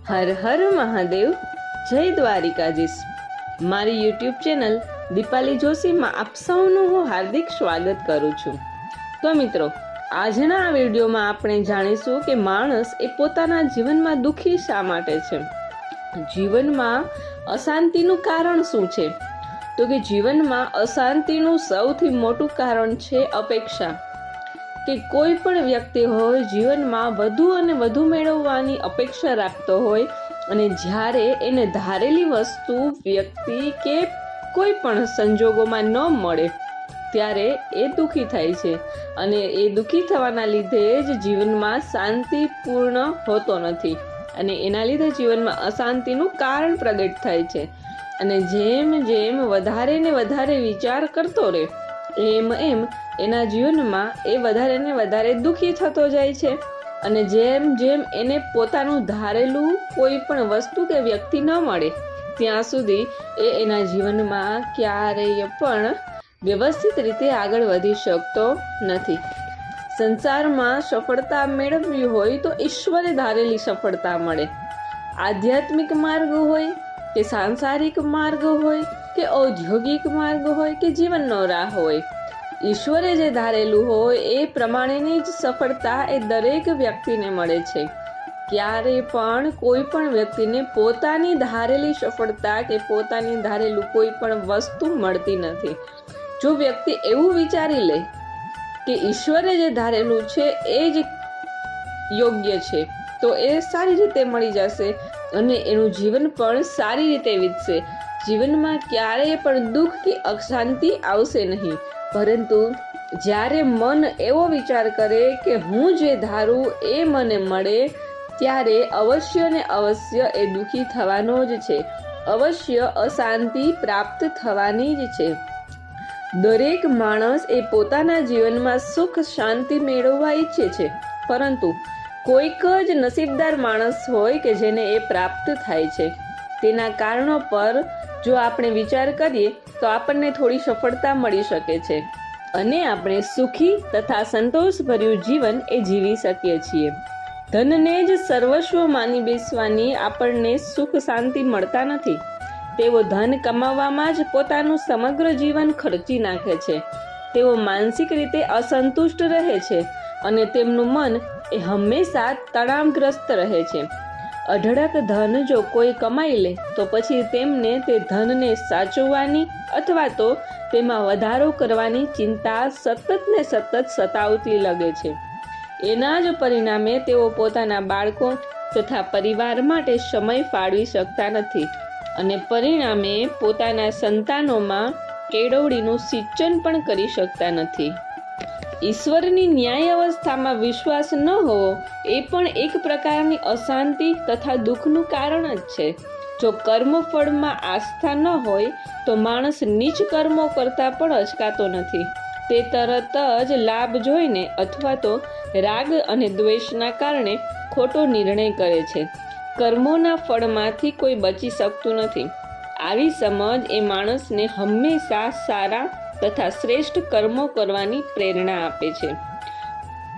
હર હર મહાદેવ, જય દ્વારિકાધીશ. મારી YouTube channel Dipali જોશીમાં આપ સૌનું હું હાર્દિક સ્વાગત કરું છું. તો મિત્રો, આજના આ વિડીયોમાં આપણે જાણીશું કે માણસ એ પોતાના જીવનમાં દુઃખી શા માટે છે. જીવનમાં અશાંતિનું કારણ શું છે? તો કે જીવનમાં અશાંતિનું સૌથી મોટું કારણ છે અપેક્ષા. કે કોઈ પણ વ્યક્તિ હોય જીવનમાં વધુ અને વધુ મેળવવાની અપેક્ષા રાખતો હોય અને જ્યારે એને ધારેલી વસ્તુ, વ્યક્તિ કે કોઈ પણ સંજોગોમાં ન મળે ત્યારે એ દુઃખી થાય છે અને એ દુઃખી થવાના લીધે જ જીવનમાં શાંતિપૂર્ણ હોતો નથી અને એના લીધે જીવનમાં અશાંતિનું કારણ પ્રગટ થાય છે. અને જેમ જેમ વધારે ને વધારે વિચાર કરતો રહે એમ એમ એના જીવનમાં એ વધારે ને વધારે દુઃખી થતો જાય છે અને જેમ જેમ એને પોતાનું ધારેલું કોઈ પણ વસ્તુ કે વ્યક્તિ ન મળે ત્યાં સુધી એ એના જીવનમાં ક્યારેય પણ વ્યવસ્થિત રીતે આગળ વધી શકતો નથી. સંસારમાં સફળતા મેળવવી હોય તો ઈશ્વરે ધારેલી સફળતા મળે. આધ્યાત્મિક માર્ગ હોય કે સાંસારિક માર્ગ હોય કે ઔદ્યોગિક માર્ગ હોય કે જીવનનો રાહ હોય, ઈશ્વરે જે ધારેલું હોય એ પ્રમાણેની જ સફળતા એ દરેક વ્યક્તિને મળે છે. ક્યારે પણ કોઈ પણ વ્યક્તિને પોતાની ધારેલી સફળતા કે પોતાની ધારેલું કોઈ પણ વસ્તુ મળતી નથી. જો વ્યક્તિ એવું વિચારી લે કે ઈશ્વરે જે ધારેલું છે એ જ યોગ્ય છે તો એ સારી રીતે મળી જશે અને એનું જીવન પણ સારી રીતે વીતશે. જીવનમાં ક્યારેય પણ દુઃખ કે અશાંતિ આવશે નહીં. પરંતુ જ્યારે મન એવો વિચાર કરે કે હું જે ધારું એ મને મળે ત્યારે અવશ્ય ને અવશ્ય એ દુઃખી થવાનો જ છે. અવશ્ય અશાંતિ પ્રાપ્ત થવાની જ છે. દરેક માણસ એ પોતાના જીવનમાં સુખ શાંતિ મેળવવા ઈચ્છે છે, પરંતુ કોઈક જ નસીબદાર માણસ હોય કે જેને એ પ્રાપ્ત થાય છે. તેના કારણો પર જો આપણે વિચાર કરીએ તો આપણને થોડી સફળતા મળી શકે છે અને આપણે સુખી તથા સંતોષભર્યું જીવન એ જીવી શકીએ છીએ. ધનને જ સર્વસ્વ માની બેસવાની આપણને સુખ શાંતિ મળતા નથી. તેઓ ધન કમાવવામાં જ પોતાનું સમગ્ર જીવન ખર્ચી નાખે છે. તેઓ માનસિક રીતે અસંતુષ્ટ રહે છે અને તેમનું મન એ હંમેશા તણાવગ્રસ્ત રહે છે. અઢળક ધન જો કોઈ કમાઈ લે તો પછી તેમને તે ધનને સાચવવાની અથવા તો તેમાં વધારો કરવાની ચિંતા સતત ને સતત સતાવતી લાગે છે. એના જ પરિણામે તેઓ પોતાના બાળકો તથા પરિવાર માટે સમય ફાળવી શકતા નથી અને પરિણામે પોતાના સંતાનોમાં કેળવણીનું સિંચન પણ કરી શકતા નથી. ઈશ્વરની ન્યાય અવસ્થામાં વિશ્વાસ ન હોવો એ પણ એક પ્રકારની અશાંતિ તથા દુઃખનું કારણ જ છે. જો કર્મફળમાં આસ્થા ન હોય તો માણસ નીચ કર્મો કરતા પણ અચકાતો નથી. તે તરત જ લાભ જોઈને અથવા તો રાગ અને દ્વેષના કારણે ખોટો નિર્ણય કરે છે. કર્મોના ફળમાંથી કોઈ બચી શકતું નથી. આવી સમજ એ માણસને હંમેશા સારા તથા શ્રેષ્ઠ કર્મો કરવાની પ્રેરણા આપે છે.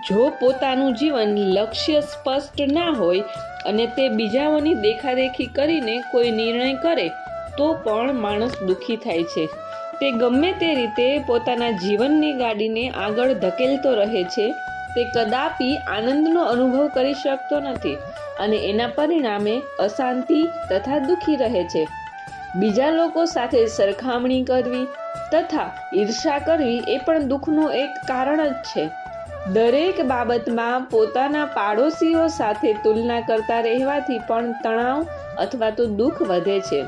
જો પોતાનું જીવન લક્ષ્ય સ્પષ્ટ ના હોય અને તે બીજાઓની દેખાદેખી કરીને કોઈ નિર્ણય કરે તો પણ માણસ દુઃખી થાય છે. તે ગમે તે રીતે પોતાના જીવનની ગાડીને આગળ ધકેલતો રહે છે. તે કદાપી આનંદનો અનુભવ કરી શકતો નથી અને એના પરિણામે અશાંતિ તથા દુઃખી રહે છે. બીજા લોકો સાથે સરખામણી કરવી તથા ઈર્ષા કરવી એ પણ દુઃખનું એક કારણ જ છે. દરેક બાબતમાં પોતાના પાડોશીઓ સાથે તુલના કરતા રહેવાથી પણ તણાવ અથવા તો દુઃખ વધે છે.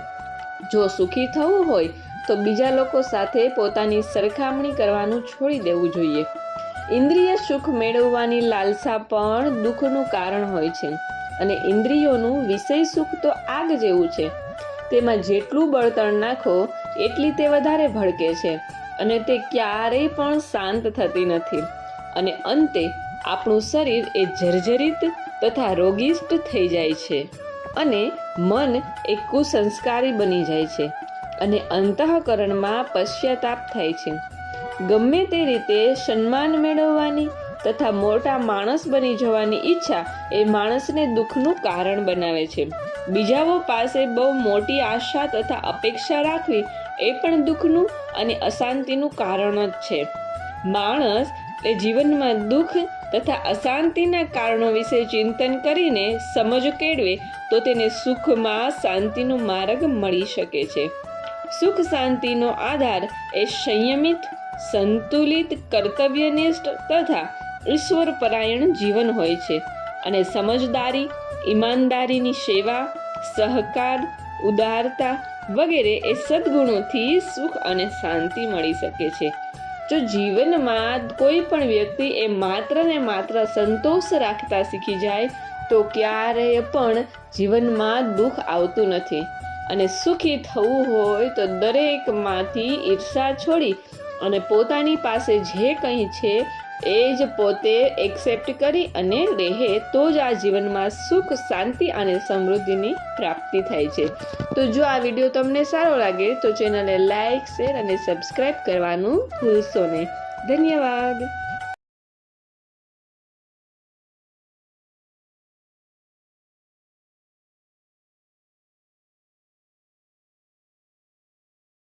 જો સુખી થવું હોય તો બીજા લોકો સાથે પોતાની સરખામણી કરવાનું છોડી દેવું જોઈએ. ઇન્દ્રિય સુખ મેળવવાની લાલસા પણ દુઃખનું કારણ હોય છે અને ઇન્દ્રિયોનું વિષય સુખ તો આગ જેવું છે. તેમાં જેટલું બળતણ નાખો એટલી તે વધારે ભડકે છે અને તે ક્યારેય પણ શાંત થતી નથી અને અંતે આપણું શરીર એ જર્જરિત તથા રોગિષ્ટ થઈ જાય છે અને મન એ કુસંસ્કારી બની જાય છે અને અંતઃકરણમાં પશ્ચાતાપ થાય છે. ગમે તે રીતે સન્માન મેળવવાની તથા મોટા માણસ બની જવાની ઈચ્છા એ માણસને દુઃખનું કારણ બનાવે છે. બીજાઓ પાસે બહુ મોટી આશા તથા અપેક્ષા રાખવી એ પણ દુઃખનું અને અશાંતિનું કારણ જ છે. માણસ એ જીવનમાં દુઃખ તથા અશાંતિના કારણો વિશે ચિંતન કરીને સમજ કેળવે તો તેને સુખમાં શાંતિનો માર્ગ મળી શકે છે. સુખ શાંતિનો આધાર એ સંયમિત, સંતુલિત, કર્તવ્યનિષ્ઠ તથા ઈશ્વરપરાયણ જીવન હોય છે અને સમજદારી, ઈમાનદારીની સેવા, સહકાર, ઉદારતા વગેરે એ સદ્ગુણોથી સુખ અને શાંતિ મળી શકે છે. જો જીવનમાં કોઈ પણ વ્યક્તિ એ માત્ર ને માત્ર સંતોષ રાખતા શીખી જાય તો ક્યારેય પણ જીવનમાં દુઃખ આવતું નથી. અને સુખી થવું હોય તો દરેકમાંથી ઈર્ષા છોડી અને પોતાની પાસે જે કંઈ છે એ જ પોતે એક્સેપ્ટ કરી અને રહે તો જ આ જીવનમાં સુખ, શાંતિ અને સમૃદ્ધિની પ્રાપ્તિ થાય છે. તો જો આ વિડીયો તમને સારો લાગે તો ચેનલને લાઈક, શેર અને સબસ્ક્રાઈબ કરવાનું ભૂલશો નહીં. ધન્યવાદ.